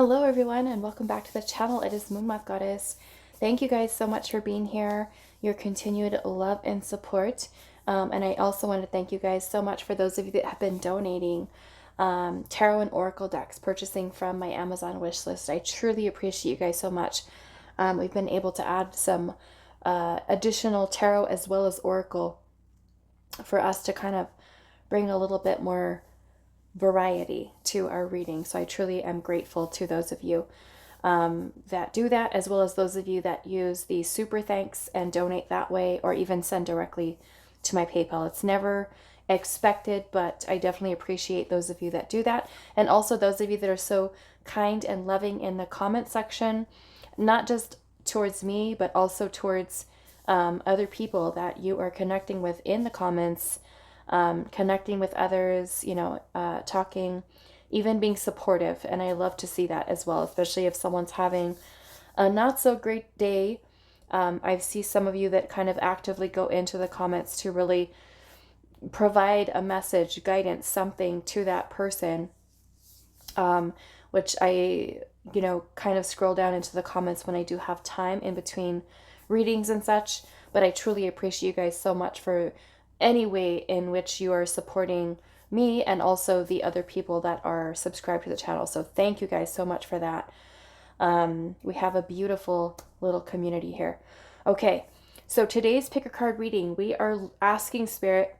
Hello everyone and welcome back to the channel. It is Moonmothgoddess. Thank you guys so much for being here, your continued love and support. And I also want to thank you guys so much for those of you that have been donating tarot and oracle decks, purchasing from my Amazon wish list. I truly appreciate you guys so much. We've been able to add some additional tarot as well as oracle for us to kind of bring a little bit more variety to our reading. So I truly am grateful to those of you that do that, as well as those of you that use the super thanks and donate that way, or even send directly to my PayPal. It's never expected, but I definitely appreciate those of you that do that. And also those of you that are so kind and loving in the comment section, not just towards me, but also towards other people that you are connecting with in the comments, connecting with others, talking, even being supportive. And I love to see that as well, especially if someone's having a not so great day. I see some of you that kind of actively go into the comments to really provide a message, guidance, something to that person, which I, kind of scroll down into the comments when I do have time in between readings and such. But I truly appreciate you guys so much for any way in which you are supporting me and also the other people that are subscribed to the channel. So thank you guys so much for that. We have a beautiful little community here. Okay, so today's pick a card reading, we are asking Spirit,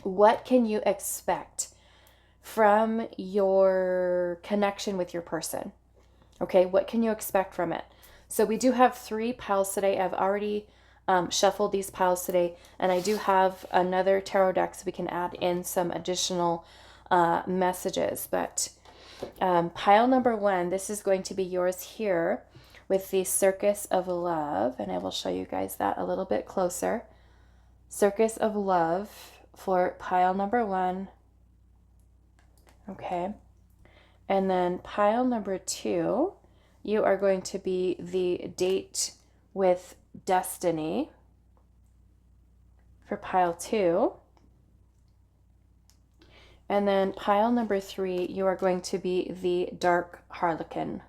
what can you expect from your connection with your person? Okay, what can you expect from it? So we do have 3 piles today. I've already shuffled these piles today, and I do have another tarot deck so we can add in some additional messages. But pile number 1, this is going to be yours here with the Circus of Love, and I will show you guys that a little bit closer. Circus of Love for pile number 1. Okay, and then pile number 2, you are going to be the Date with Destiny for pile 2. And then pile number 3, you are going to be the Dark Harlequin.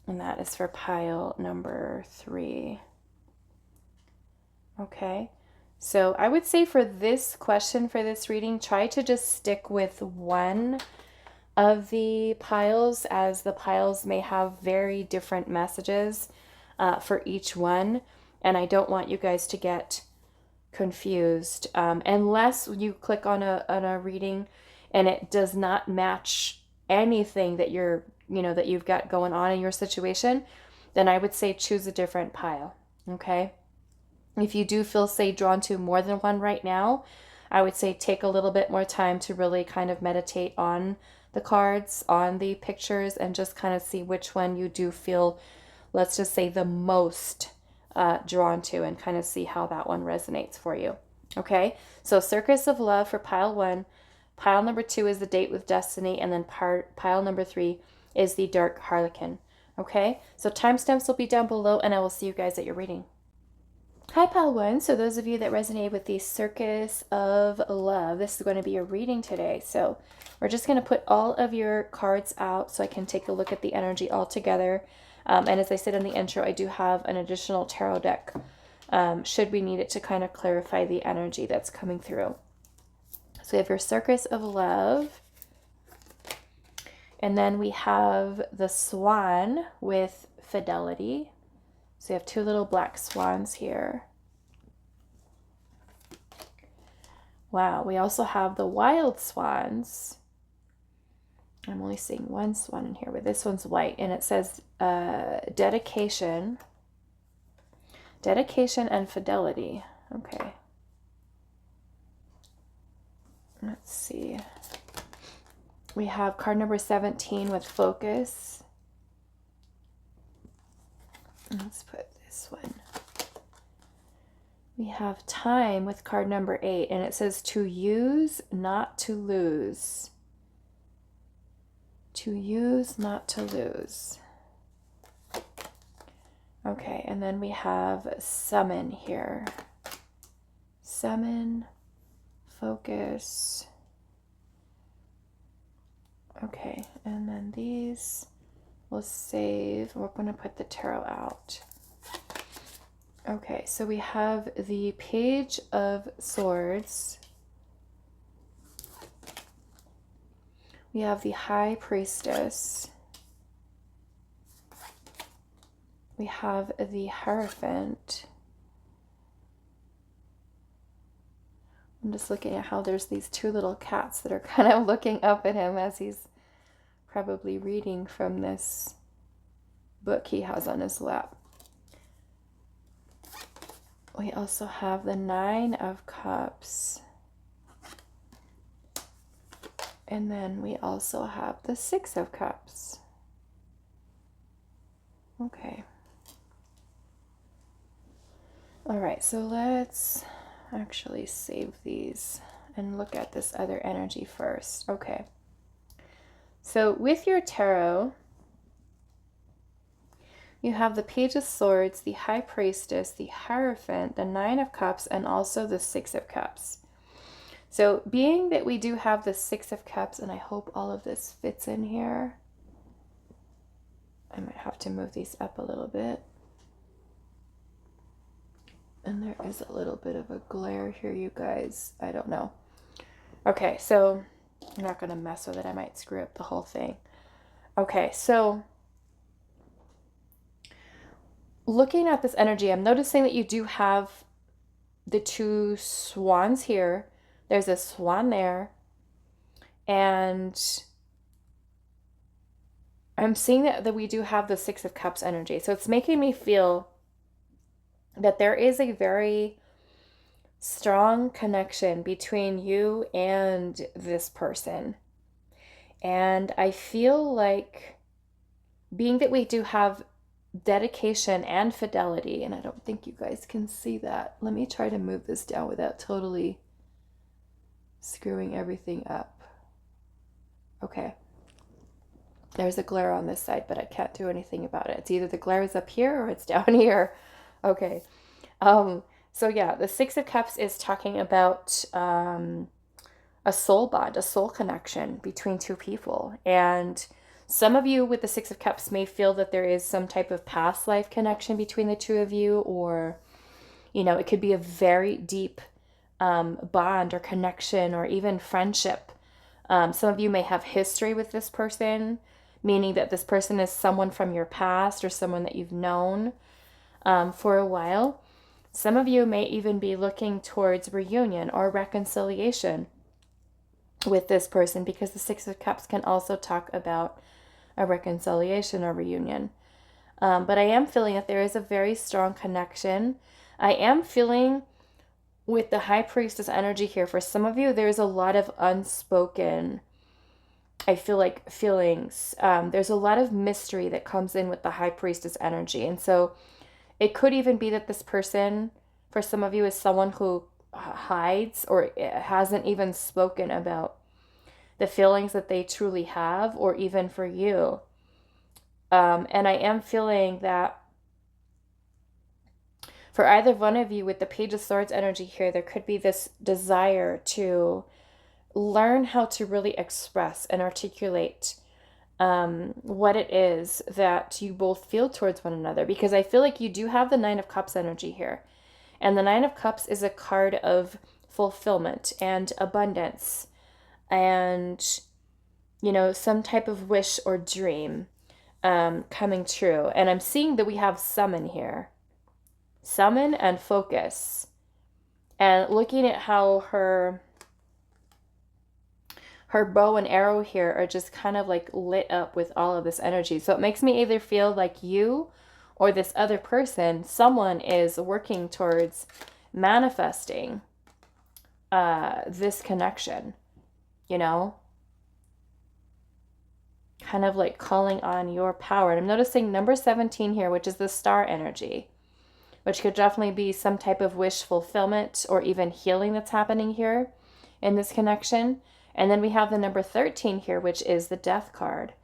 And that is for pile number 3. Okay. So I would say for this question, for this reading, try to just stick with one of the piles, as the piles may have very different messages for each one, and I don't want you guys to get confused unless you click on a reading and it does not match anything that that you've got going on in your situation. Then I would say choose a different pile. Okay, if you do feel, say, drawn to more than one right now, I would say take a little bit more time to really kind of meditate on the cards, on the pictures, and just kind of see which one you do feel, let's just say, the most drawn to, and kind of see how that one resonates for you. Okay, so Circus of Love for pile 1, pile number 2 is the Date with Destiny, and then pile number 3 is the Dark Harlequin. Okay, so timestamps will be down below, and I will see you guys at your reading. Hi, pile 1. So those of you that resonate with the Circus of Love, this is going to be your reading today. So we're just going to put all of your cards out so I can take a look at the energy all together. And as I said in the intro, I do have an additional tarot deck should we need it to kind of clarify the energy that's coming through. So we have your Circus of Love. And then we have the Swan with Fidelity. So you have 2 little black swans here. Wow, we also have the Wild Swans. I'm only seeing one swan in here, but this one's white, and it says dedication and fidelity. Okay. Let's see. We have card number 17 with focus. Let's put this one. We have time with card number 8, and it says to use, not to lose. To use, not to lose. Okay, and then we have summon here. Summon, focus. Okay, and then these we'll save. We're going to put the tarot out. Okay, so we have the Page of Swords. We have the High Priestess. We have the Hierophant. I'm just looking at how there's these two little cats that are kind of looking up at him as he's probably reading from this book he has on his lap. We also have the Nine of Cups. And then we also have the Six of Cups. Okay. All right, so let's actually save these and look at this other energy first. Okay. So with your tarot, you have the Page of Swords, the High Priestess, the Hierophant, the Nine of Cups, and also the Six of Cups. So being that we do have the Six of Cups, and I hope all of this fits in here. I might have to move these up a little bit. And there is a little bit of a glare here, you guys. I don't know. Okay, so I'm not going to mess with it. I might screw up the whole thing. Okay, so looking at this energy, I'm noticing that you do have the two swans here. There's a swan there. And I'm seeing that we do have the Six of Cups energy. So it's making me feel that there is a very strong connection between you and this person. And I feel like, being that we do have dedication and fidelity, and I don't think you guys can see that. Let me try to move this down without totally screwing everything up. Okay. There's a glare on this side, but I can't do anything about it. It's either the glare is up here or it's down here. Okay. So yeah, the Six of Cups is talking about a soul bond, a soul connection between two people. And some of you with the Six of Cups may feel that there is some type of past life connection between the two of you, or, you know, it could be a very deep bond or connection or even friendship. Some of you may have history with this person, meaning that this person is someone from your past or someone that you've known for a while. Some of you may even be looking towards reunion or reconciliation with this person, because the Six of Cups can also talk about a reconciliation or reunion. But I am feeling that there is a very strong connection. I am feeling with the High Priestess energy here, for some of you, there's a lot of unspoken, I feel like, feelings. There's a lot of mystery that comes in with the High Priestess energy. And so it could even be that this person, for some of you, is someone who hides or hasn't even spoken about the feelings that they truly have, or even for you. And I am feeling that for either one of you with the Page of Swords energy here, there could be this desire to learn how to really express and articulate what it is that you both feel towards one another. Because I feel like you do have the Nine of Cups energy here. And the Nine of Cups is a card of fulfillment and abundance and, you know, some type of wish or dream coming true. And I'm seeing that we have summon here. Summon and focus. And looking at how her bow and arrow here are just kind of like lit up with all of this energy. So it makes me either feel like you or this other person, someone is working towards manifesting this connection, you know, kind of like calling on your power. And I'm noticing number 17 here, which is the star energy, which could definitely be some type of wish fulfillment or even healing that's happening here in this connection. And then we have the number 13 here, which is the Death card.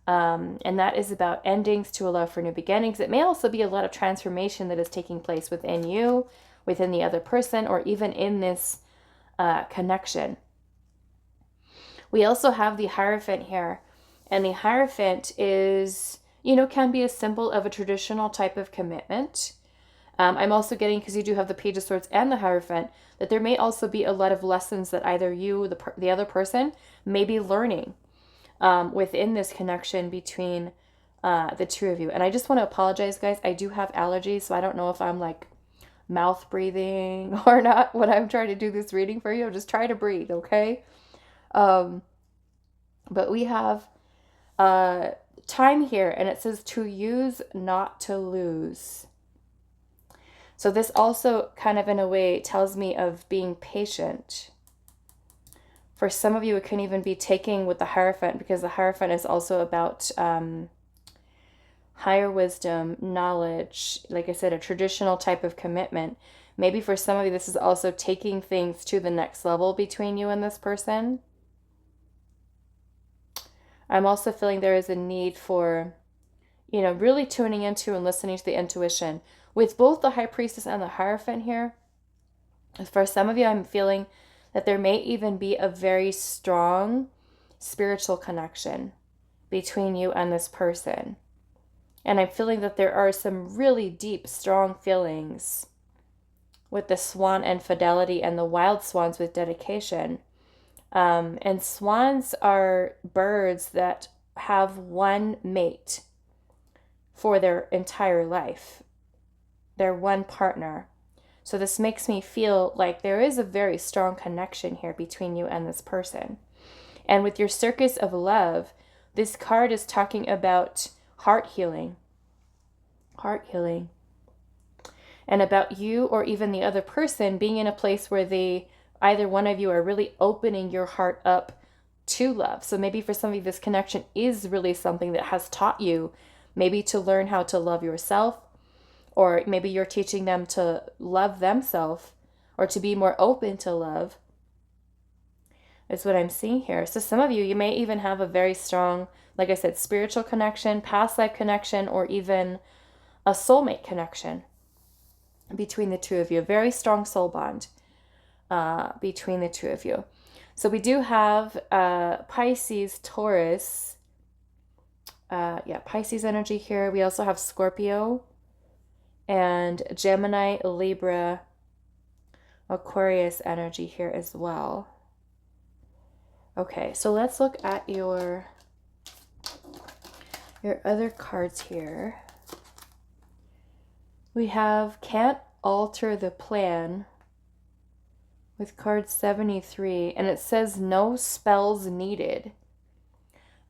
And that is about endings to allow for new beginnings. It may also be a lot of transformation that is taking place within you, within the other person, or even in this connection. We also have the Hierophant here. And the Hierophant is, you know, can be a symbol of a traditional type of commitment. I'm also getting, because you do have the Page of Swords and the Hierophant, that there may also be a lot of lessons that either you, the other person, may be learning within this connection between the two of you. And I just want to apologize, guys. I do have allergies, so I don't know if I'm like mouth breathing or not when I'm trying to do this reading for you. Just try to breathe, okay? But we have time here, and it says to use, not to lose. So this also kind of in a way tells me of being patient. For some of you, it can even be taking with the Hierophant, because the Hierophant is also about higher wisdom, knowledge, like I said, a traditional type of commitment. Maybe for some of you, this is also taking things to the next level between you and this person. I'm also feeling there is a need for, you know, really tuning into and listening to the intuition. With both the High Priestess and the Hierophant here, for some of you, I'm feeling that there may even be a very strong spiritual connection between you and this person. And I'm feeling that there are some really deep, strong feelings with the Swan and fidelity, and the Wild Swans with dedication. And swans are birds that have one mate for their entire life. They're one partner. So this makes me feel like there is a very strong connection here between you and this person. And with your Circus of Love, this card is talking about heart healing. Heart healing. And about you or even the other person being in a place where either one of you are really opening your heart up to love. So maybe for some of you, this connection is really something that has taught you maybe to learn how to love yourself, or maybe you're teaching them to love themselves or to be more open to love, is what I'm seeing here. So some of you, you may even have a very strong, like I said, spiritual connection, past life connection, or even a soulmate connection between the two of you. A very strong soul bond between the two of you. So we do have Pisces, Taurus, Pisces energy here. We also have Scorpio and Gemini, Libra, Aquarius energy here as well. Okay, so let's look at your other cards here. We have Can't Alter the Plan with card 73, and it says no spells needed.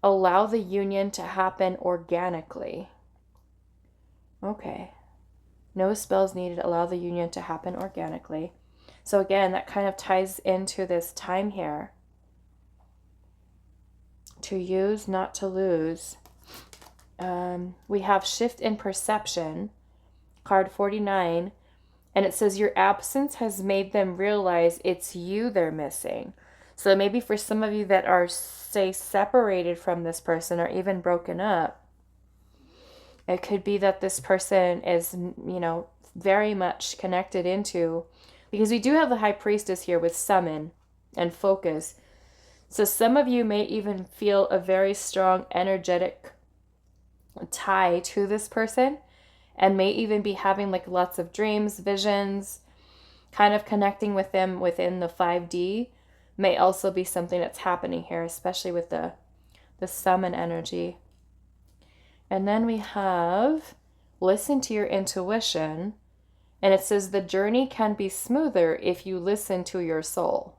Allow the union to happen organically. Okay. No spells needed. Allow the union to happen organically. So again, that kind of ties into this time here. To use, not to lose. We have Shift in Perception, card 49, and it says your absence has made them realize it's you they're missing. So maybe for some of you that are, say, separated from this person or even broken up, it could be that this person is, you know, very much connected into, because we do have the High Priestess here with summon and focus. So some of you may even feel a very strong energetic tie to this person, and may even be having like lots of dreams, visions, kind of connecting with them within the 5D may also be something that's happening here, especially with the summon energy. And then we have listen to your intuition, and it says the journey can be smoother if you listen to your soul.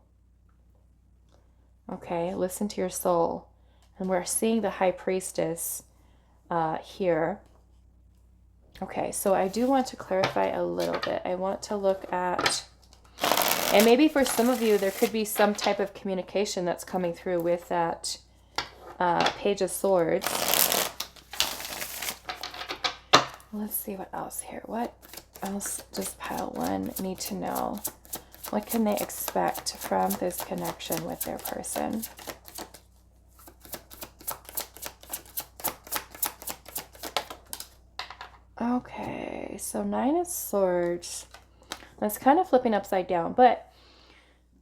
Okay, listen to your soul. And we're seeing the High Priestess here. Okay, so I do want to clarify a little bit. I want to look at, and maybe for some of you, there could be some type of communication that's coming through with that Page of Swords. Let's see what else here. What else does pile one need to know? What can they expect from this connection with their person? Okay, so 9 of Swords. That's kind of flipping upside down, but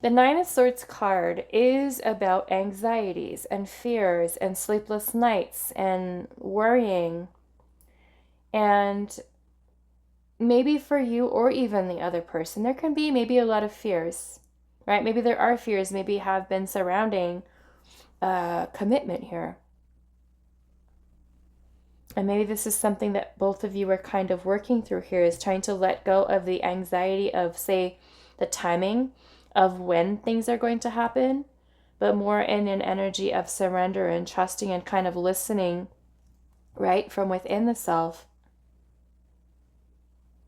The Nine of Swords card is about anxieties and fears and sleepless nights and worrying. And maybe for you or even the other person, there can be maybe a lot of fears, right? Maybe there are fears, maybe have been surrounding commitment here. And maybe this is something that both of you are kind of working through here, is trying to let go of the anxiety of, say, the timing of when things are going to happen, but more in an energy of surrender and trusting and kind of listening, right, from within the self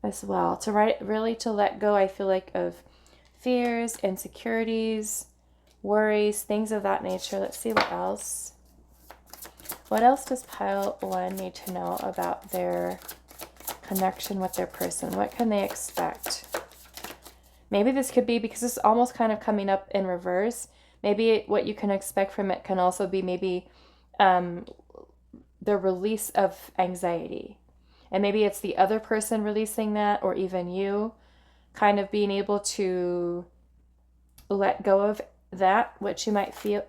as well. To really to let go, I feel like, of fears, insecurities, worries, things of that nature. Let's see what else. What else does pile 1 need to know about their connection with their person? What can they expect? Maybe this could be, because it's almost kind of coming up in reverse, maybe what you can expect from it can also be maybe the release of anxiety. And maybe it's the other person releasing that, or even you kind of being able to let go of that, what you might feel.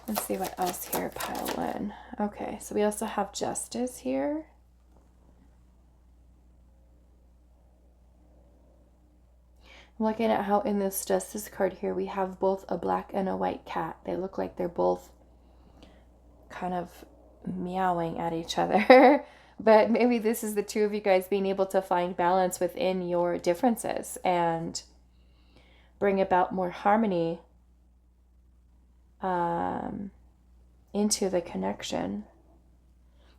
Let's see what else here, pile 1. Okay, so we also have Justice here. I'm looking at how in this Justice card here, we have both a black and a white cat. They look like they're both kind of meowing at each other. But maybe this is the two of you guys being able to find balance within your differences and bring about more harmony into the connection.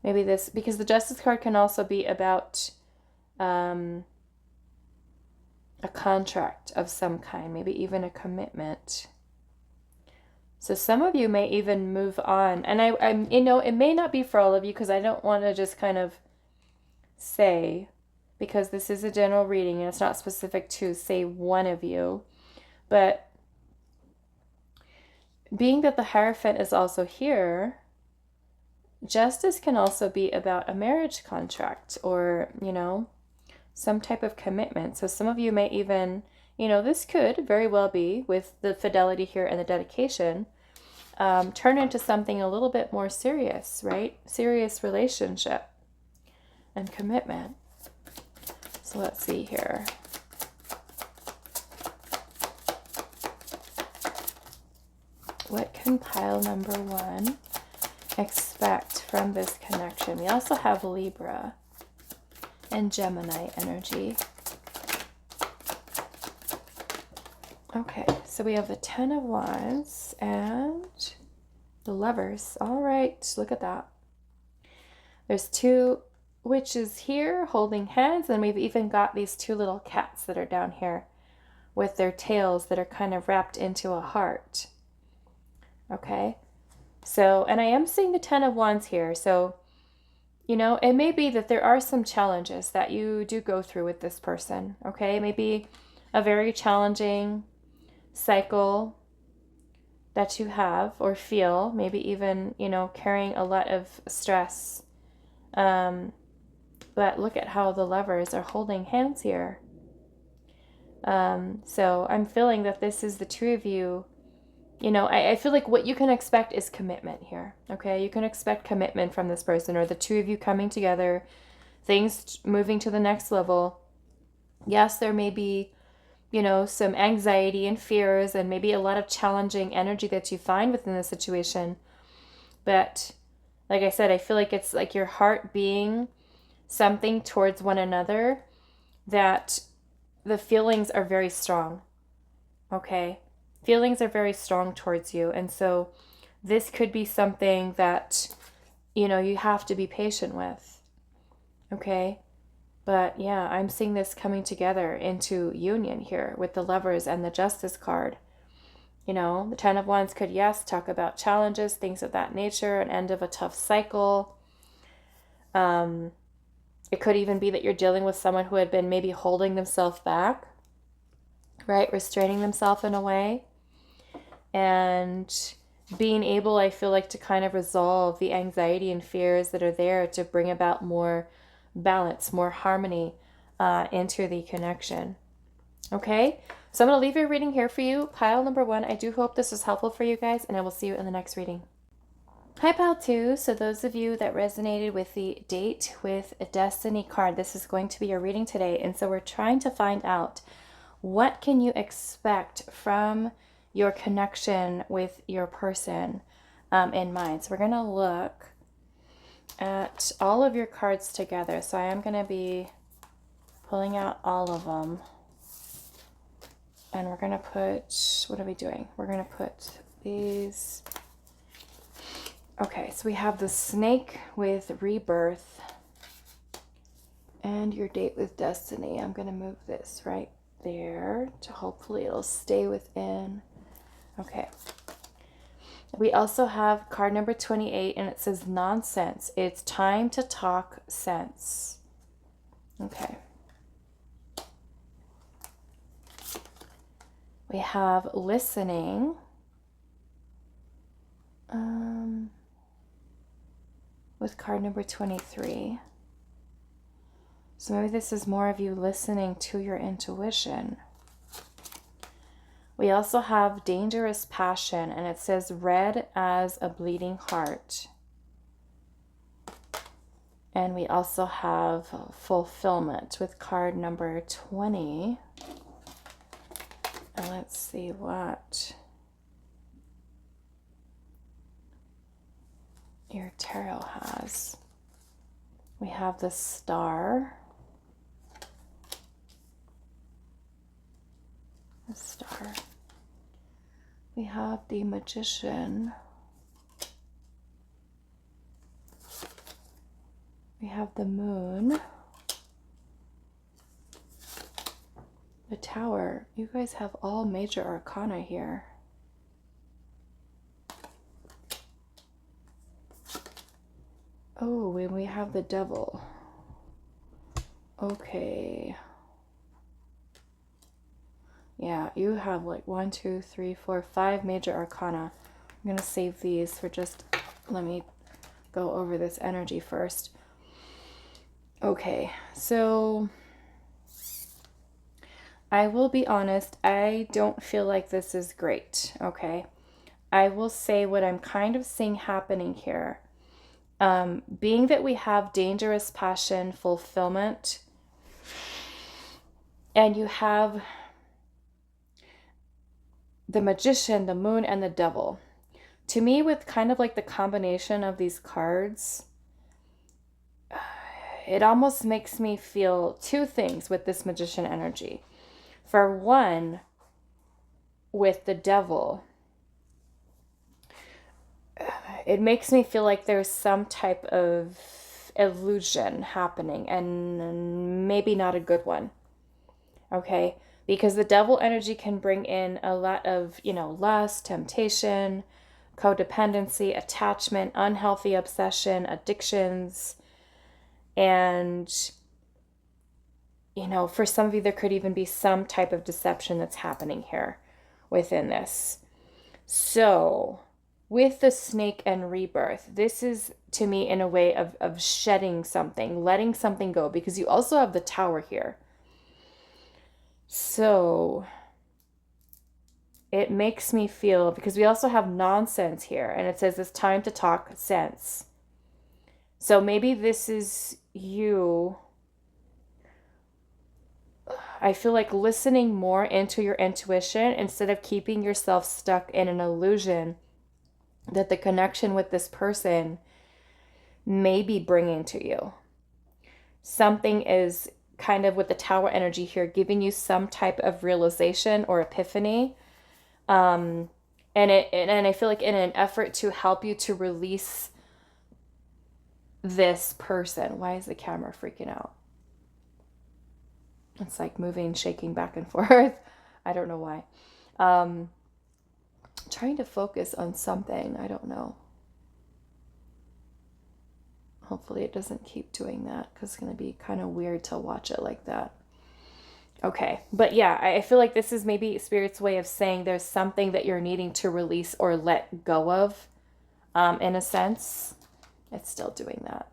Maybe this, because the Justice card can also be about a contract of some kind, maybe even a commitment. So some of you may even move on. And I'm it may not be for all of you, because I don't want to just kind of say, because this is a general reading and it's not specific to, say, one of you. But being that the Hierophant is also here, Justice can also be about a marriage contract, or, some type of commitment. So some of you may even, this could very well be, with the fidelity here and the dedication, turn into something a little bit more serious, right? Serious relationship and commitment. So let's see here. What can pile number 1 expect from this connection? We also have Libra and Gemini energy. Okay, so we have the 10 of Wands and the Lovers. All right, look at that. There's 2 witches here holding hands, and we've even got these 2 little cats that are down here with their tails that are kind of wrapped into a heart. Okay, so, and I am seeing the 10 of Wands here. So, it may be that there are some challenges that you do go through with this person. Okay, maybe a very challenging cycle that you have or feel, maybe even, carrying a lot of stress. But look at how the Lovers are holding hands here. So I'm feeling that this is the 2 of you. I feel like what you can expect is commitment here, okay? You can expect commitment from this person, or the 2 of you coming together, things moving to the next level. Yes, there may be, some anxiety and fears and maybe a lot of challenging energy that you find within the situation. But like I said, I feel like it's like your heart being something towards one another, that the feelings are very strong, okay? Feelings are very strong towards you. And so this could be something that, you have to be patient with. Okay. But yeah, I'm seeing this coming together into union here with the Lovers and the Justice card. The 10 of Wands could, yes, talk about challenges, things of that nature, an end of a tough cycle. It could even be that you're dealing with someone who had been maybe holding themselves back, right? Restraining themselves in a way. And being able, I feel like, to kind of resolve the anxiety and fears that are there to bring about more balance, more harmony, into the connection. Okay, so I'm going to leave your reading here for you. Pile number 1, I do hope this was helpful for you guys, and I will see you in the next reading. Hi, pile 2. So those of you that resonated with the date with a destiny card, this is going to be your reading today. And so we're trying to find out, what can you expect from your connection with your person in mind. So we're going to look at all of your cards together. So I am going to be pulling out all of them. And we're going to put, what are we doing? We're going to put these. Okay, so we have the snake with rebirth and your date with destiny. I'm going to move this right there to hopefully it'll stay within. Okay. We also have card number 28, and it says nonsense. It's time to talk sense. Okay. We have listening. With card number 23. So maybe this is more of you listening to your intuition. We also have dangerous passion, and it says red as a bleeding heart. And we also have fulfillment with card number 20. And let's see what your tarot has. We have the star. The star. We have the magician. We have the moon. The tower. You guys have all major arcana here. Oh, and we have the devil. Okay. Yeah, you have like 1, 2, 3, 4, 5 major arcana. I'm going to save these for just, let me go over this energy first. Okay, so I will be honest, I don't feel like this is great, okay? I will say what I'm kind of seeing happening here. Being that we have dangerous passion, fulfillment, and you have the magician, the moon, and the devil. To me, with kind of like the combination of these cards, it almost makes me feel two things with this magician energy. For one, with the devil, it makes me feel like there's some type of illusion happening, and maybe not a good one. Okay? Because the devil energy can bring in a lot of, lust, temptation, codependency, attachment, unhealthy obsession, addictions. And, for some of you, there could even be some type of deception that's happening here within this. So with the snake and rebirth, this is to me in a way of shedding something, letting something go, because you also have the tower here. So it makes me feel, because we also have nonsense here, and it says it's time to talk sense. So maybe this is you. I feel like listening more into your intuition instead of keeping yourself stuck in an illusion that the connection with this person may be bringing to you. Something is kind of with the tower energy here, giving you some type of realization or epiphany. And I feel like in an effort to help you to release this person. Why is the camera freaking out? It's like moving, shaking back and forth. I don't know why. Trying to focus on something. I don't know. Hopefully it doesn't keep doing that, because it's going to be kind of weird to watch it like that. Okay. But yeah, I feel like this is maybe Spirit's way of saying there's something that you're needing to release or let go of, in a sense. It's still doing that.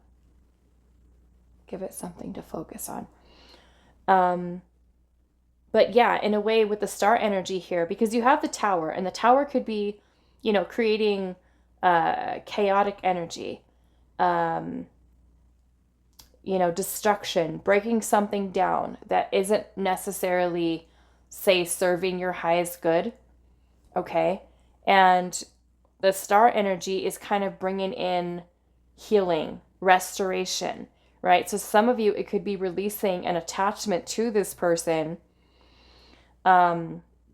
Give it something to focus on. But yeah, in a way with the star energy here, because you have the tower, and the tower could be, creating chaotic energy, destruction, breaking something down that isn't necessarily, say, serving your highest good. Okay. And the star energy is kind of bringing in healing, restoration, right? So some of you, it could be releasing an attachment to this person,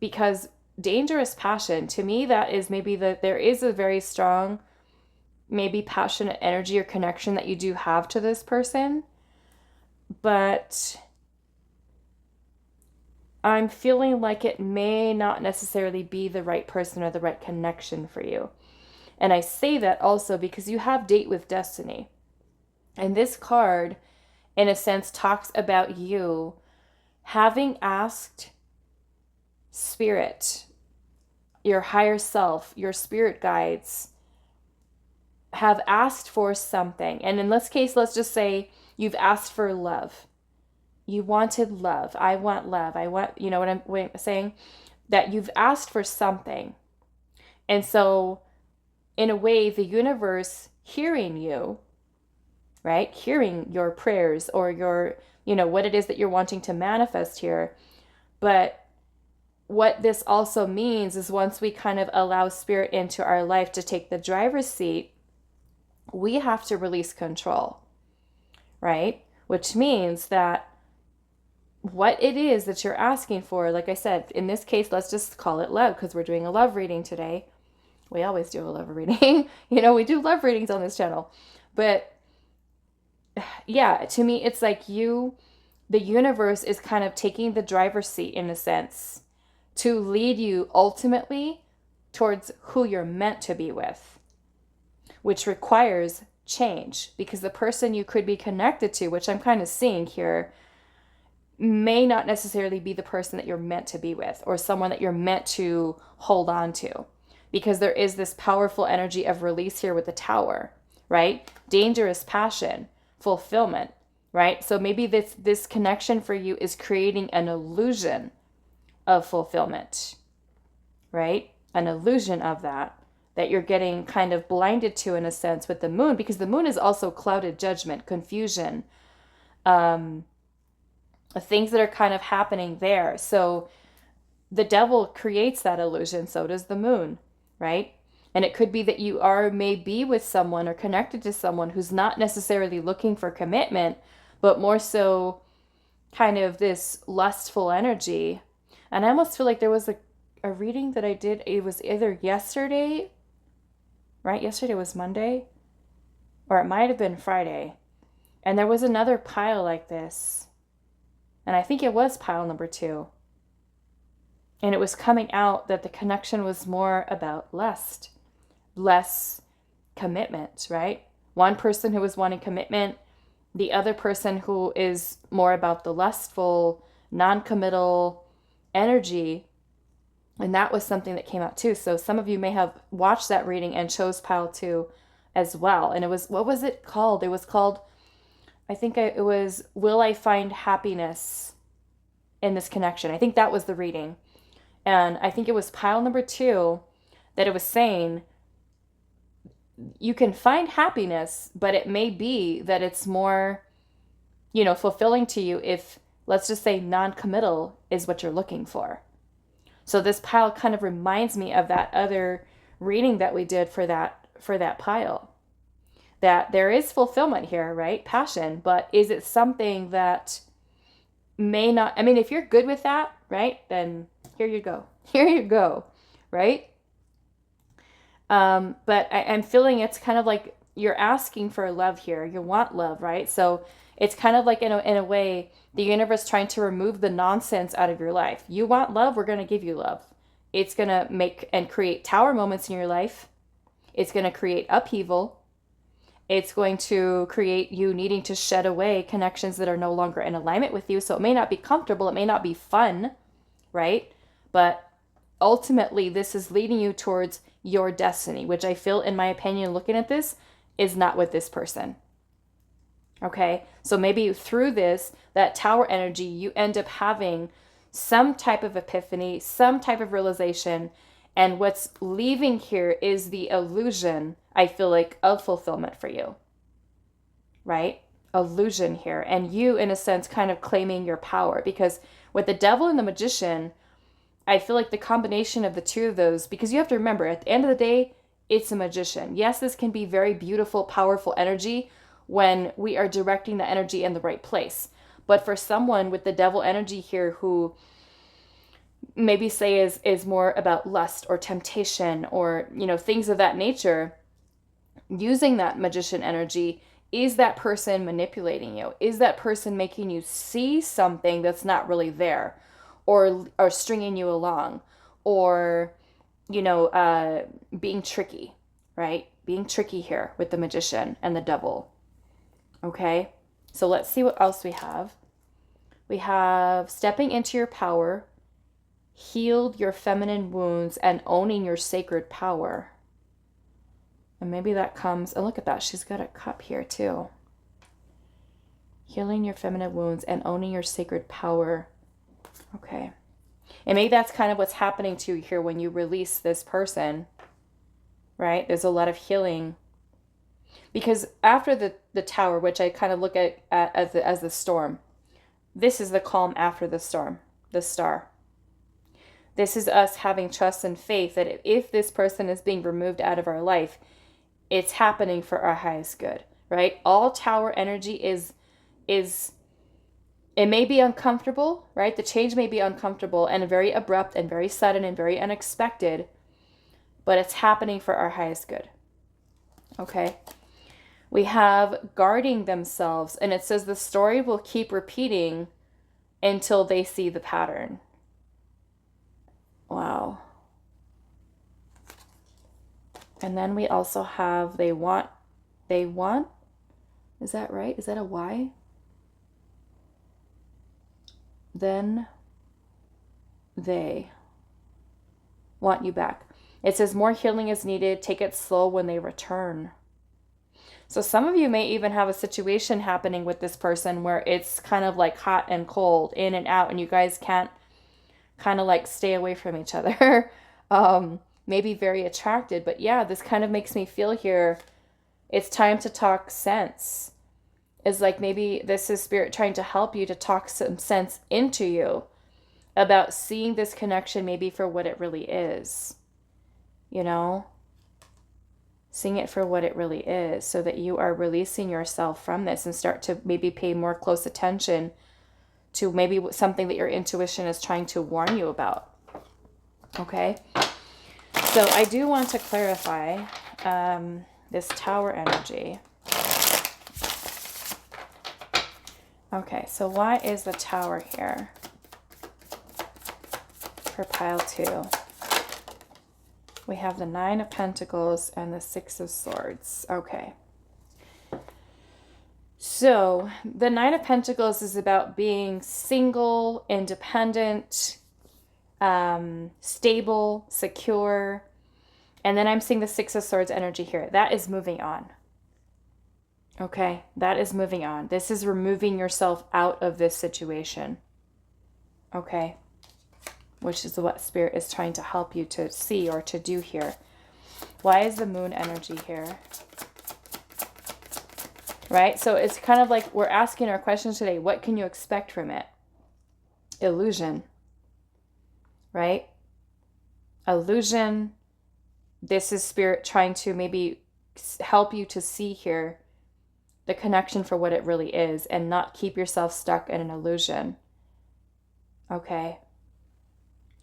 because dangerous passion, to me, that is maybe that there is a very strong, maybe passionate energy or connection that you do have to this person. But I'm feeling like it may not necessarily be the right person or the right connection for you. And I say that also because you have date with destiny. And this card, in a sense, talks about you having asked spirit, your higher self, your spirit guides, have asked for something. And in this case, let's just say you've asked for love. You wanted love. I want love. I want, you know what I'm saying? That you've asked for something. And so, in a way, the universe hearing you, right? Hearing your prayers or your, what it is that you're wanting to manifest here. But what this also means is once we kind of allow spirit into our life to take the driver's seat, we have to release control, right? Which means that what it is that you're asking for, like I said, in this case, let's just call it love because we're doing a love reading today. We always do a love reading. We do love readings on this channel. But yeah, to me, it's like the universe is kind of taking the driver's seat in a sense to lead you ultimately towards who you're meant to be with, which requires change because the person you could be connected to, which I'm kind of seeing here, may not necessarily be the person that you're meant to be with or someone that you're meant to hold on to, because there is this powerful energy of release here with the tower, right? Dangerous passion, fulfillment, right? So maybe this connection for you is creating an illusion of fulfillment, right? An illusion of that you're getting kind of blinded to in a sense with the moon, because the moon is also clouded judgment, confusion, things that are kind of happening there. So the devil creates that illusion, so does the moon, right? And it could be that you may be with someone or connected to someone who's not necessarily looking for commitment, but more so kind of this lustful energy. And I almost feel like there was a reading that I did, it was either yesterday, right? Yesterday was Monday, or it might have been Friday. And there was another pile like this. And I think it was pile number 2. And it was coming out that the connection was more about lust, less commitment, right? One person who was wanting commitment, the other person who is more about the lustful, non-committal energy. And that was something that came out too. So some of you may have watched that reading and chose pile 2 as well. And it was, what was it called? It was called, I think it was, Will I Find Happiness in This Connection? I think that was the reading. And I think it was pile number 2 that it was saying, you can find happiness, but it may be that it's more, fulfilling to you if, let's just say, non-committal is what you're looking for. So this pile kind of reminds me of that other reading that we did for that pile. That there is fulfillment here, right? Passion, but is it something that may not, if you're good with that, right? Then here you go. Here you go, right? But I'm feeling it's kind of like you're asking for love here. You want love, right? So it's kind of like in a way, the universe trying to remove the nonsense out of your life. You want love, we're going to give you love. It's going to make and create tower moments in your life. It's going to create upheaval. It's going to create you needing to shed away connections that are no longer in alignment with you. So it may not be comfortable. It may not be fun, right? But ultimately, this is leading you towards your destiny, which I feel, in my opinion, looking at this, is not with this person. Okay, so maybe through this, that tower energy, you end up having some type of epiphany, some type of realization. And what's leaving here is the illusion, I feel like, of fulfillment for you, right? Illusion here. And you, in a sense, kind of claiming your power. Because with the devil and the magician, I feel like the combination of the two of those, because you have to remember, at the end of the day, it's a magician. Yes, this can be very beautiful, powerful energy when we are directing the energy in the right place. But for someone with the devil energy here who maybe say is more about lust or temptation or, you know, things of that nature, using that magician energy, is that person manipulating you? Is that person making you see something that's not really there, or stringing you along, or, you know, being tricky, right? Being tricky here with the magician and the devil. Okay, so let's see what else we have. We have stepping into your power, healed your feminine wounds, and owning your sacred power. And maybe that comes, and look at that, she's got a cup here too. Healing your feminine wounds and owning your sacred power. Okay. And maybe that's kind of what's happening to you here when you release this person, right? There's a lot of healing. Because after the tower, which I kind of look at as the storm, this is the calm after the storm, the star. This is us having trust and faith that if this person is being removed out of our life, it's happening for our highest good, right? All tower energy is it may be uncomfortable, right? The change may be uncomfortable and very abrupt and very sudden and very unexpected, but it's happening for our highest good. Okay. We have guarding themselves, and it says the story will keep repeating until they see the pattern. Wow. And then we also have they want, is that right? Is that a Y? Then they want you back. It says more healing is needed. Take it slow when they return. So some of you may even have a situation happening with this person where it's kind of like hot and cold, in and out, and you guys can't kind of like stay away from each other. Maybe very attracted, but yeah, this kind of makes me feel here, it's time to talk sense. It's like maybe this is spirit trying to help you to talk some sense into you about seeing this connection maybe for what it really is, you know? Seeing it for what it really is, so that you are releasing yourself from this and start to maybe pay more close attention to maybe something that your intuition is trying to warn you about. Okay? So I do want to clarify this tower energy. Okay, so why is the tower here for pile 2? We have the 9 of Pentacles and the 6 of Swords. Okay. So the 9 of Pentacles is about being single, independent, stable, secure. And then I'm seeing the 6 of Swords energy here. That is moving on. Okay, that is moving on. This is removing yourself out of this situation. Okay. Which is what Spirit is trying to help you to see or to do here. Why is the Moon energy here? Right? So it's kind of like we're asking our questions today. What can you expect from it? Illusion. Right? Illusion. This is Spirit trying to maybe help you to see here the connection for what it really is and not keep yourself stuck in an illusion. Okay?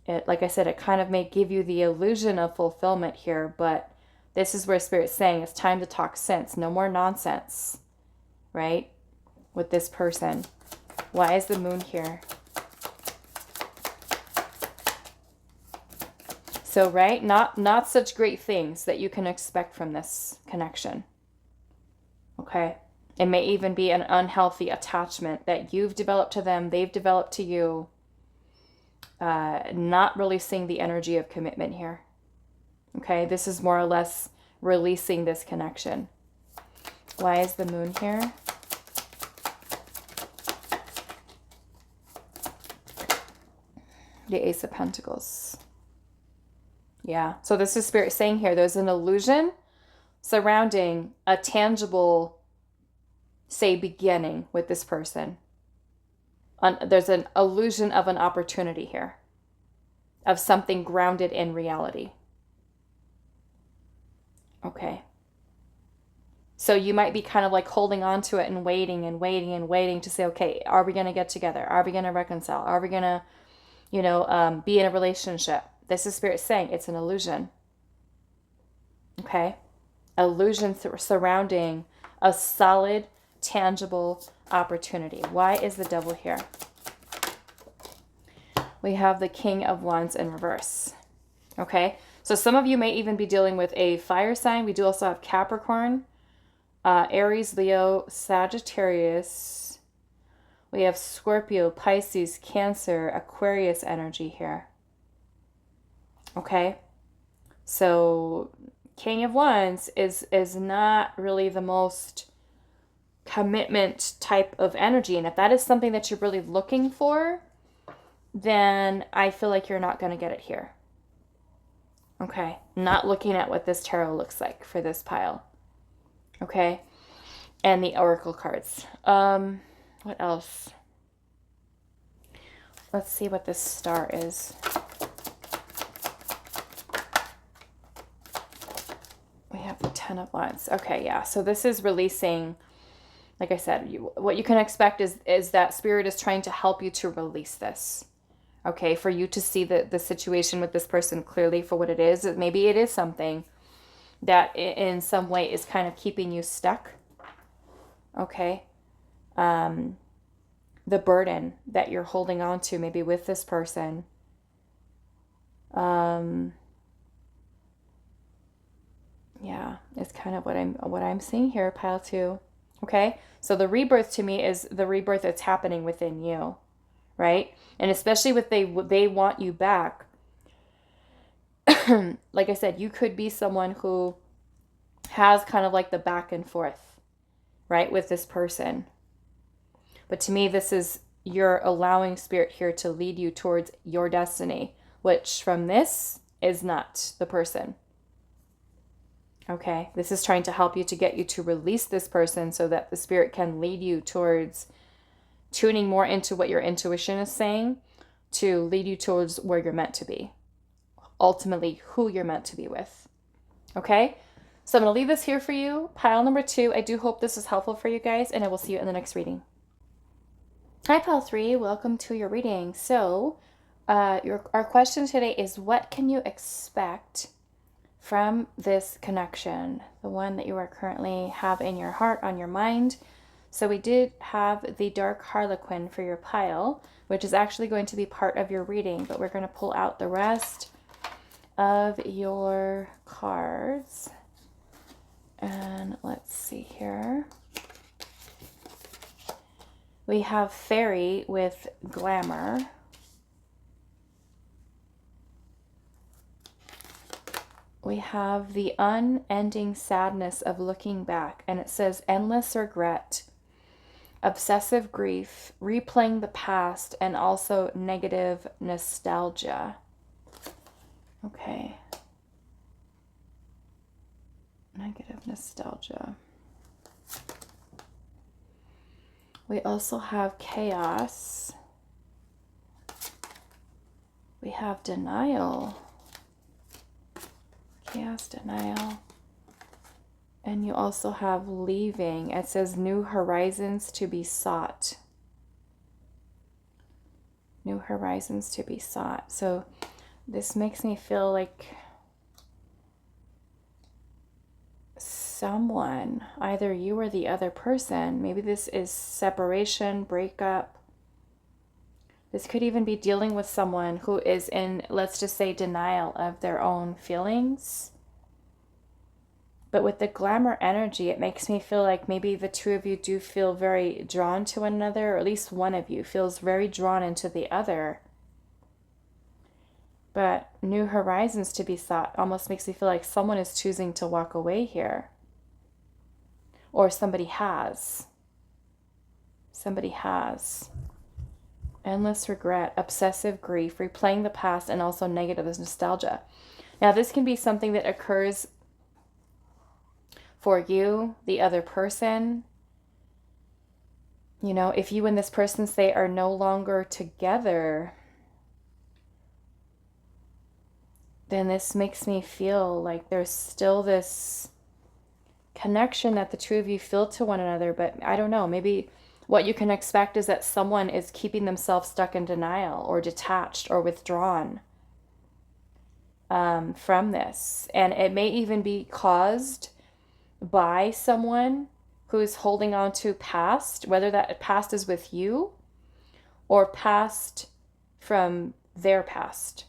It, like I said, it kind of may give you the illusion of fulfillment here, but this is where Spirit's saying it's time to talk sense. No more nonsense, right? With this person. Why is the Moon here? So, right, not such great things that you can expect from this connection. Okay? It may even be an unhealthy attachment that you've developed to them, they've developed to you. Not releasing the energy of commitment here. Okay, this is more or less releasing this connection. Why is the Moon here? The Ace of Pentacles. Yeah. So this is Spirit saying here, there's an illusion surrounding a tangible, say, beginning with this person. There's an illusion of an opportunity here, of something grounded in reality. Okay. So you might be kind of like holding on to it and waiting and waiting and waiting to say, okay, are we going to get together? Are we going to reconcile? Are we going to, be in a relationship? This is Spirit saying it's an illusion. Okay. Illusion surrounding a solid, tangible opportunity. Why is the Devil here? We have the King of Wands in reverse. Okay. So some of you may even be dealing with a fire sign. We do also have Capricorn, Aries, Leo, Sagittarius. We have Scorpio, Pisces, Cancer, Aquarius energy here. Okay. So King of Wands is not really the most commitment type of energy. And if that is something that you're really looking for, then I feel like you're not going to get it here. Okay. Not looking at what this tarot looks like for this pile. Okay. And the oracle cards. What else? Let's see what this star is. We have the Ten of Wands. Okay, yeah. So this is releasing, like I said, what you can expect is that Spirit is trying to help you to release this. Okay, for you to see the situation with this person clearly for what it is. Maybe it is something that in some way is kind of keeping you stuck. Okay. The burden that you're holding on to maybe with this person. Yeah, it's kind of what I'm seeing here, pile 2. Okay? So the rebirth to me is the rebirth that's happening within you, right? And especially with they want you back. Like I said, you could be someone who has kind of like the back and forth, right, with this person. But to me, this is you're allowing Spirit here to lead you towards your destiny, which from this is not the person. Okay, this is trying to help you to get you to release this person so that the Spirit can lead you towards tuning more into what your intuition is saying to lead you towards where you're meant to be. Ultimately, who you're meant to be with. Okay, so I'm going to leave this here for you. Pile number 2. I do hope this is helpful for you guys, and I will see you in the next reading. Hi, pile 3. Welcome to your reading. So, our question today is, what can you expect from this connection, the one that you are currently have in your heart, on your mind? So we did have the Dark Harlequin for your pile, which is actually going to be part of your reading, but we're going to pull out the rest of your cards. And let's see here. We have Fairy with Glamour. We have the unending sadness of looking back, and it says endless regret, obsessive grief, replaying the past, and also negative nostalgia. Okay. Negative nostalgia. We also have chaos. We have denial. Chaos, denial. And you also have leaving. It says new horizons to be sought. New horizons to be sought. So this makes me feel like someone, either you or the other person, maybe this is separation, breakup. This could even be dealing with someone who is in, let's just say, denial of their own feelings. But with the glamour energy, it makes me feel like maybe the two of you do feel very drawn to one another, or at least one of you feels very drawn into the other. But new horizons to be sought almost makes me feel like someone is choosing to walk away here. Or somebody has. Somebody has. Endless regret, obsessive grief, replaying the past, and also negative nostalgia. Now, this can be something that occurs for you, the other person. You know, if you and this person say are no longer together, then this makes me feel like there's still this connection that the two of you feel to one another. But I don't know, maybe what you can expect is that someone is keeping themselves stuck in denial or detached or withdrawn from this. And it may even be caused by someone who's holding on to past, whether that past is with you or past from their past.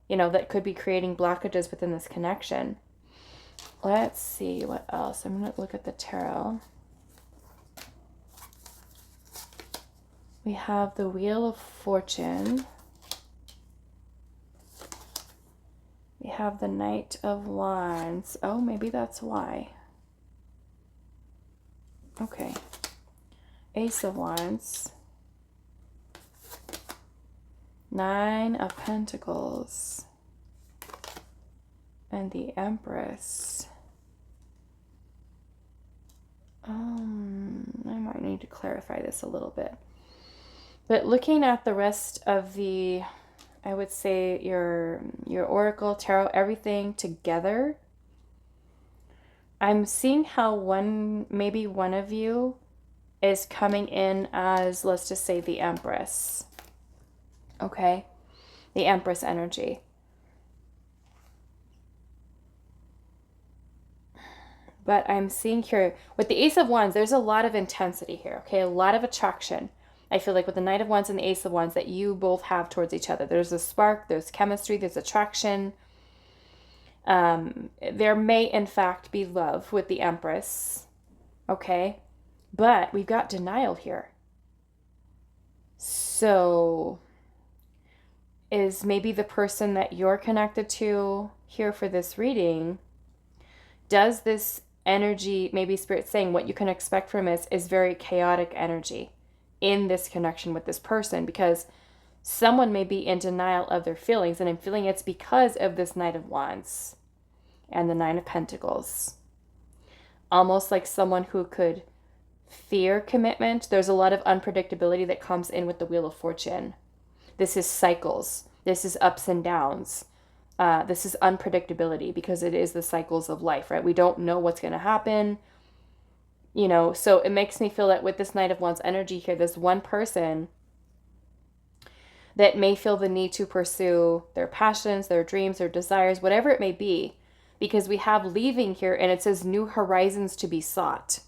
You know, that could be creating blockages within this connection. Let's see what else. I'm going to look at the tarot. We have the Wheel of Fortune. We have the Knight of Wands. Oh, maybe that's why. Okay. Ace of Wands. Nine of Pentacles. And the Empress. I might need to clarify this a little bit. But looking at the rest of the, I would say your oracle, tarot, everything together, I'm seeing how maybe one of you is coming in as, let's just say, the Empress. Okay? The Empress energy. But I'm seeing here, with the Ace of Wands, there's a lot of intensity here, okay? A lot of attraction. I feel like with the Knight of Wands and the Ace of Wands that you both have towards each other. There's a spark, there's chemistry, there's attraction. There may, in fact, be love with the Empress, okay? But we've got denial here. So, is maybe the person that you're connected to here for this reading, does this energy, maybe Spirit saying what you can expect from this is very chaotic energy in this connection with this person, because someone may be in denial of their feelings, and I'm feeling it's because of this Knight of Wands and the Nine of Pentacles. Almost like someone who could fear commitment. There's a lot of unpredictability that comes in with the Wheel of Fortune. This is cycles. This is ups and downs. This is unpredictability, because it is the cycles of life, right? We don't know what's going to happen. You know, so it makes me feel that with this Knight of Wands energy here, there's one person that may feel the need to pursue their passions, their dreams, their desires, whatever it may be, because we have leaving here and it says new horizons to be sought.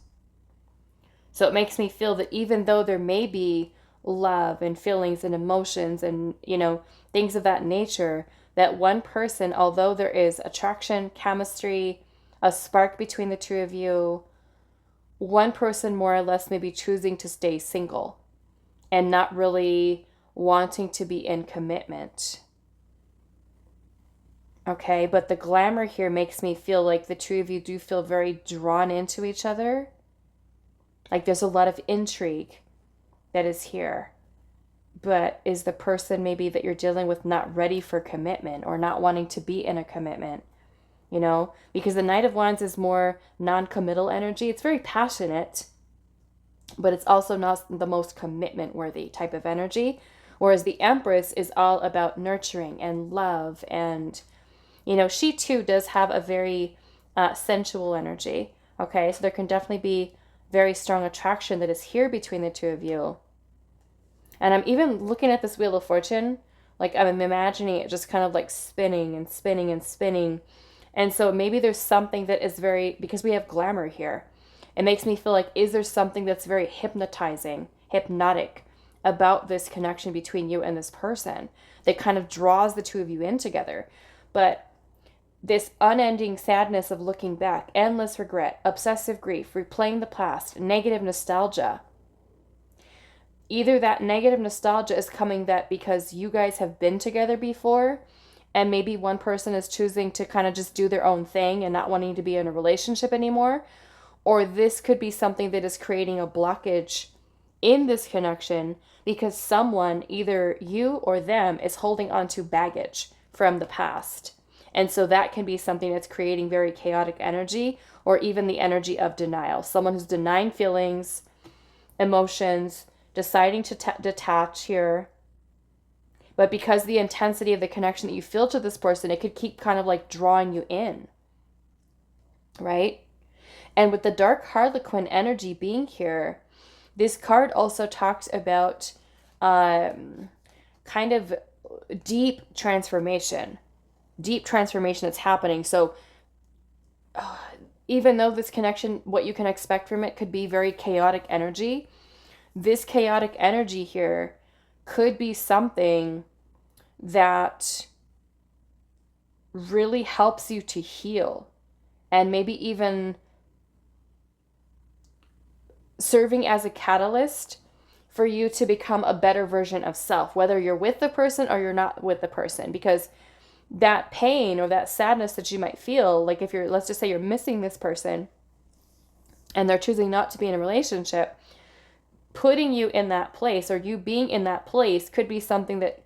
So it makes me feel that even though there may be love and feelings and emotions and, you know, things of that nature, that one person, although there is attraction, chemistry, a spark between the two of you, one person more or less may be choosing to stay single and not really wanting to be in commitment. Okay, but the glamour here makes me feel like the two of you do feel very drawn into each other. Like there's a lot of intrigue that is here. But is the person maybe that you're dealing with not ready for commitment or not wanting to be in a commitment? You know, because the Knight of Wands is more non-committal energy. It's very passionate, but it's also not the most commitment-worthy type of energy. Whereas the Empress is all about nurturing and love. And, you know, she too does have a very sensual energy. Okay, so there can definitely be very strong attraction that is here between the two of you. And I'm even looking at this Wheel of Fortune, like I'm imagining it just kind of like spinning and spinning and spinning. And so maybe there's something that is very, because we have glamour here, it makes me feel like, is there something that's very hypnotizing, hypnotic about this connection between you and this person that kind of draws the two of you in together? But this unending sadness of looking back, endless regret, obsessive grief, replaying the past, negative nostalgia. Either that negative nostalgia is coming that because you guys have been together before, and maybe one person is choosing to kind of just do their own thing and not wanting to be in a relationship anymore. Or this could be something that is creating a blockage in this connection because someone, either you or them, is holding on to baggage from the past. And so that can be something that's creating very chaotic energy, or even the energy of denial. Someone who's denying feelings, emotions, deciding to detach here. But because the intensity of the connection that you feel to this person, it could keep kind of like drawing you in, right? And with the dark Harlequin energy being here, this card also talks about kind of deep transformation that's happening. So even though this connection, what you can expect from it could be very chaotic energy, this chaotic energy here could be something that really helps you to heal, and maybe even serving as a catalyst for you to become a better version of self, whether you're with the person or you're not with the person. Because that pain or that sadness that you might feel, like if you're, let's just say you're missing this person and they're choosing not to be in a relationship, putting you in that place, or you being in that place, could be something that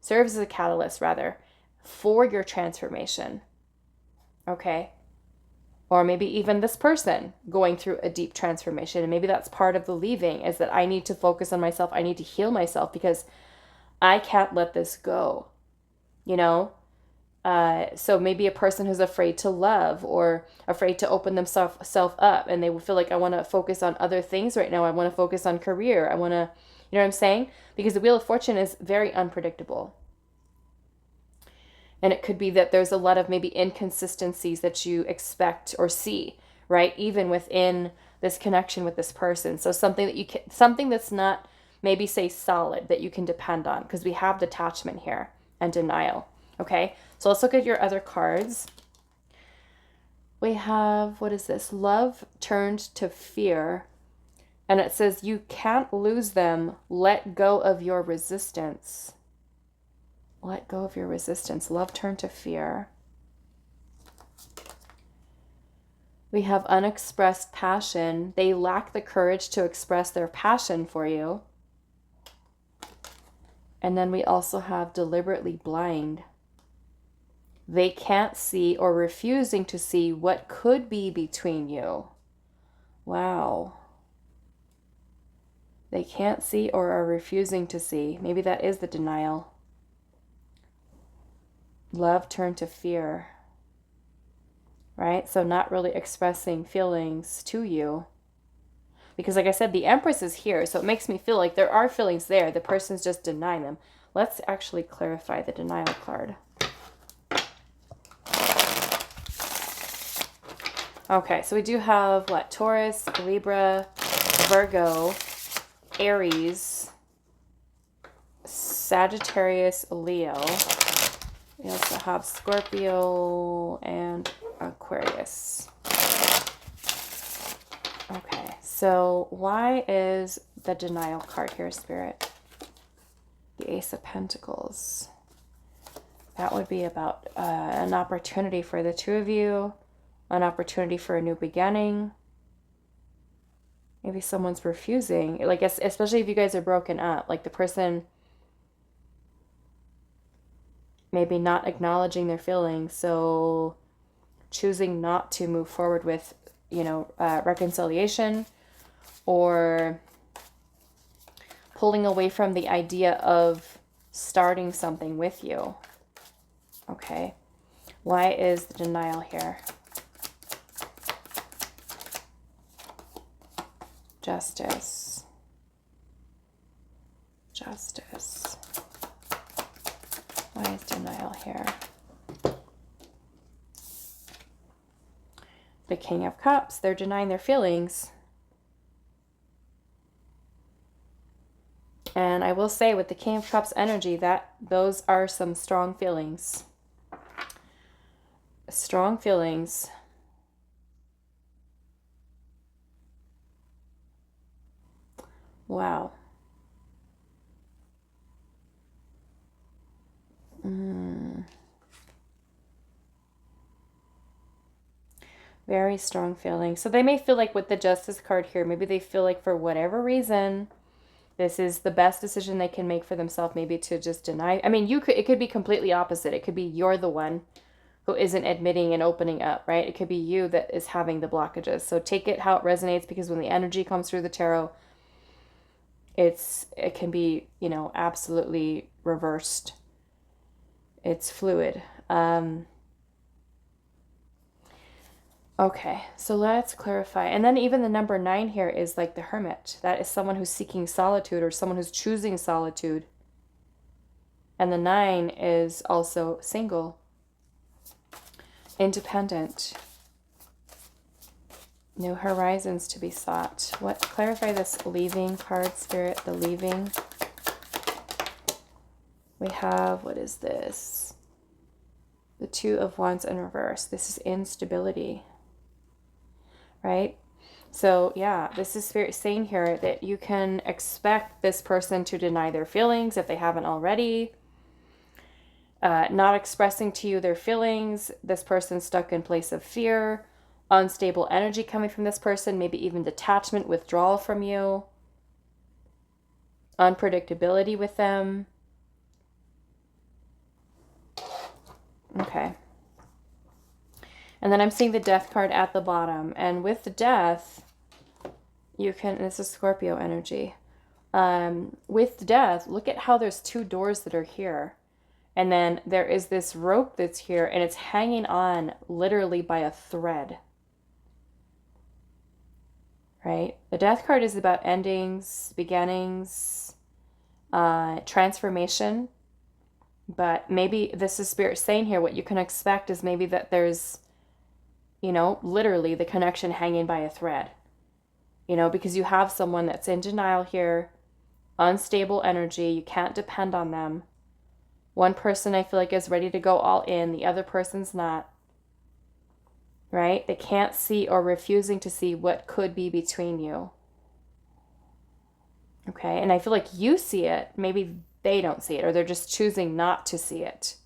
serves as a catalyst rather, for your transformation. Okay? Or maybe even this person going through a deep transformation. And maybe that's part of the leaving, is that I need to focus on myself. I need to heal myself because I can't let this go. You know? So maybe a person who's afraid to love or afraid to open themselves up, and they will feel like, I want to focus on other things right now. I want to focus on career. I want to, you know what I'm saying? Because the Wheel of Fortune is very unpredictable. And it could be that there's a lot of maybe inconsistencies that you expect or see, right? Even within this connection with this person. So something that's not maybe say solid that you can depend on, because we have detachment here and denial. Okay, so let's look at your other cards. We have, what is this? Love turned to fear. And it says, you can't lose them. Let go of your resistance. Let go of your resistance. Love turned to fear. We have unexpressed passion. They lack the courage to express their passion for you. And then we also have deliberately blind. They can't see, or refusing to see, what could be between you. Wow. They can't see or are refusing to see. Maybe that is the denial. Love turned to fear. Right? So not really expressing feelings to you. Because like I said, the Empress is here. So it makes me feel like there are feelings there. The person's just denying them. Let's actually clarify the denial card. Okay, so we do have what? Taurus, Libra, Virgo, Aries, Sagittarius, Leo. We also have Scorpio and Aquarius. Okay, so why is the denial card here, Spirit? The Ace of Pentacles. That would be about an opportunity for the two of you. An opportunity for a new beginning. Maybe someone's refusing. Like, especially if you guys are broken up. Like the person maybe not acknowledging their feelings. So choosing not to move forward with, you know, reconciliation. Or pulling away from the idea of starting something with you. Okay. Why is the denial here? Justice. Justice. Why is denial here? The King of Cups. They're denying their feelings. And I will say with the King of Cups energy that those are some strong feelings. Strong feelings. Wow. Very strong feeling. So they may feel like with the Justice card here, maybe they feel like for whatever reason, this is the best decision they can make for themselves, maybe to just deny. I mean, it could be completely opposite. It could be you're the one who isn't admitting and opening up, right? It could be you that is having the blockages. So take it how it resonates, because when the energy comes through the tarot, it can be, you know, absolutely reversed. It's fluid. Okay, so let's clarify. And then even the number 9 here is like the Hermit. That is someone who's seeking solitude, or someone who's choosing solitude. And the 9 is also single, independent, new horizons to be sought. What? Clarify this leaving card, Spirit, the leaving. We have, what is this? The 2 of Wands in reverse. This is instability, right? So yeah, this is Spirit saying here that you can expect this person to deny their feelings if they haven't already. Not expressing to you their feelings. This person's stuck in place of fear. Unstable energy coming from this person. Maybe even detachment, withdrawal from you. Unpredictability with them. Okay. And then I'm seeing the Death card at the bottom. And with the Death, you can, this is Scorpio energy. With Death, look at how there's 2 doors that are here. And then there is this rope that's here, and it's hanging on literally by a thread. Right? The Death card is about endings, beginnings, transformation. But maybe this is Spirit saying here, what you can expect is maybe that there's, you know, literally the connection hanging by a thread. You know, because you have someone that's in denial here, unstable energy, you can't depend on them. One person I feel like is ready to go all in, the other person's not. Right? They can't see, or refusing to see, what could be between you. Okay? And I feel like you see it, maybe they don't see it, or they're just choosing not to see it.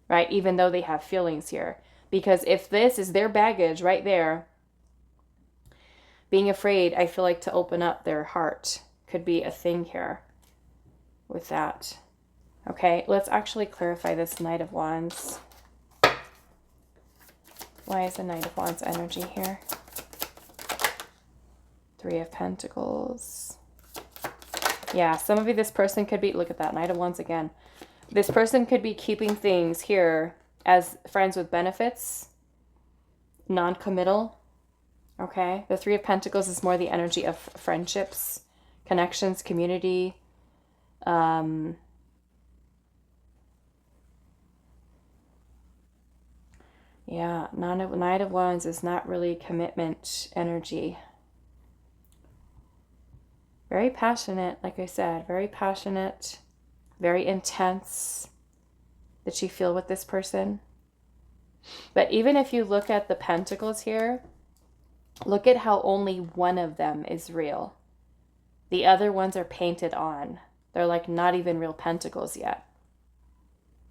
Right? Even though they have feelings here. Because if this is their baggage right there, being afraid, I feel like, to open up their heart could be a thing here with that. Okay, let's actually clarify this Knight of Wands. Why is the Knight of Wands energy here? 3 of Pentacles. Yeah, some of you, this person could be, look at that, Knight of Wands again. This person could be keeping things here as friends with benefits, non-committal. Okay, the 3 of Pentacles is more the energy of friendships, connections, community. Yeah, Knight of Wands is not really commitment energy. Very passionate, like I said, very passionate, very intense that you feel with this person. But even if you look at the Pentacles here, look at how only one of them is real. The other ones are painted on. They're like not even real pentacles yet.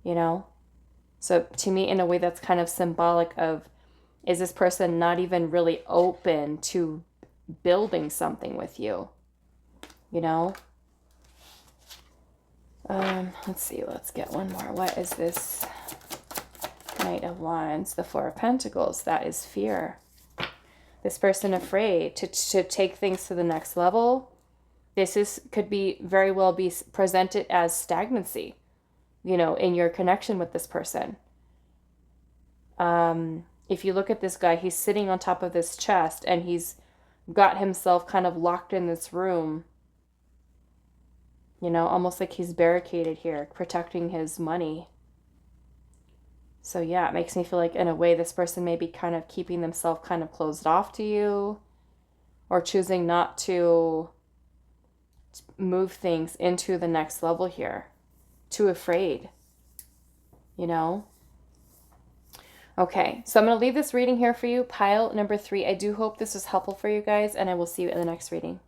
You know? So to me, in a way, that's kind of symbolic of, is this person not even really open to building something with you? You know? Let's see. Let's get one more. What is this Knight of Wands? The 4 of Pentacles. That is fear. This person afraid to take things to the next level. This could be very well be presented as stagnancy, you know, in your connection with this person. If you look at this guy, he's sitting on top of this chest and he's got himself kind of locked in this room, you know, almost like he's barricaded here, protecting his money. So yeah, it makes me feel like in a way this person may be kind of keeping themselves kind of closed off to you, or choosing not to move things into the next level here. Too afraid, you know? Okay, so I'm going to leave this reading here for you, pile number 3. I do hope this was helpful for you guys, and I will see you in the next reading.